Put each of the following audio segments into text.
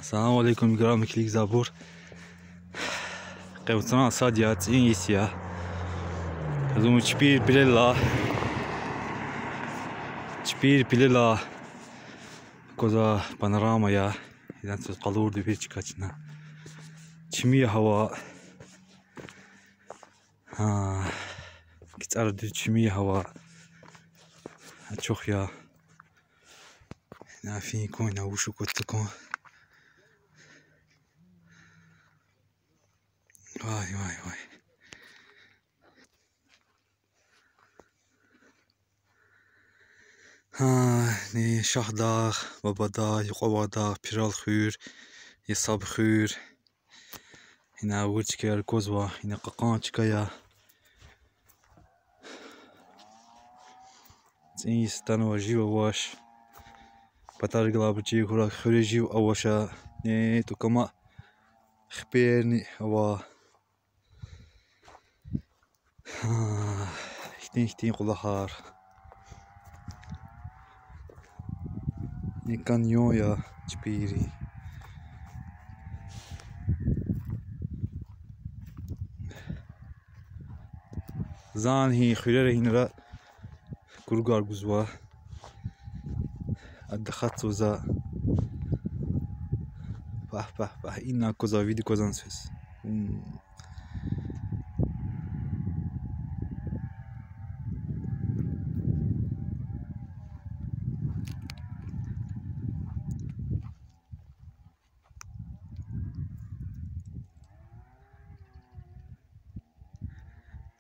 السلام عليكم جرام كليك زابور قوتنا صاديات إنجليزية هذوم تشبير بليلا كذا بانوراما يا إذا تقلور دي بيتش كاتنا تشمية هواء كتعرض تشمية هواء أتشوخ يا نافين كون وشو كنتكم واي ني شهداغ بابدا يقواداغ بيرال خير يصاب خير هنا وجهك الكوزوا هنا قاقان تشكايا زين ستانو جيو واش بطار قلاب جيو هرا خريجيو اواشا ني تو كما خبيرني هوا اختين قلهار ني كانيو يا جبيري زان هي خيري هنا كورغار غزوا الدخات وزا باه إنا كوزا فيديو كوزان سويس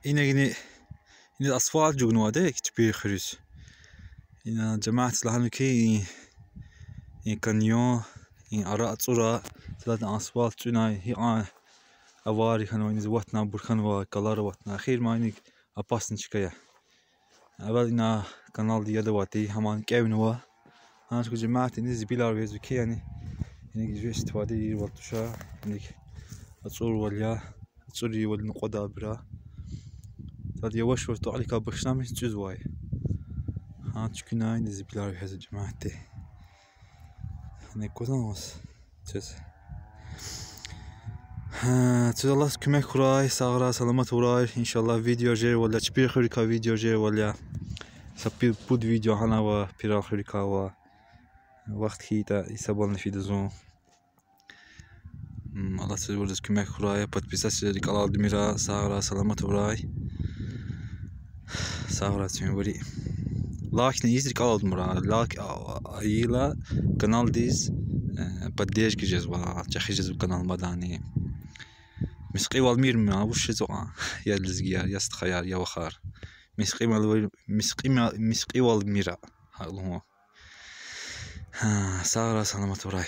إنا الأصوات جوجنوا ديك تبي خريس إنا جماعة لهانوكي إن كانيون إن أراء صورة ثلاث أصوات تنا هي أواري كانوا إن زواتنا بركانوا كلار واتنا أخير ما إنك أباس نشكيا أول إنا كانال دي يدواتي همان كيفنوا أنا شو جماعة إن زبيلار ويزوكي يعني إنك جوي استفادة والتشا إنك أتصور ولا أتصوري والنقطة برا هذا يواش ورتو عليك بشنامي تجزواي تشكينا إن زبيلار هذا جماعتي نيكوزانوس تجز الله كمك خراي ساغرا سلامات وراي إن شاء الله فيديو جاي ولا تشبير خريكا فيديو جاي ولا سبي بود فيديو هنا و بيرال خريكا و وقت كيتا يسبلنا في دزون الله تزور كمك خراي подписаться на канал Дмира ساغرا سلامات وراي ساغرا تموري لايك نيزري канал Дмира لايك ايلا канал ديز поддержки جزوا تخي جزو канал مداني مسقي والمير ما وش زوا يا الزجيار يا استخيار يا وخار مسقي والميرا هذا هو ساغرا سلامات وراي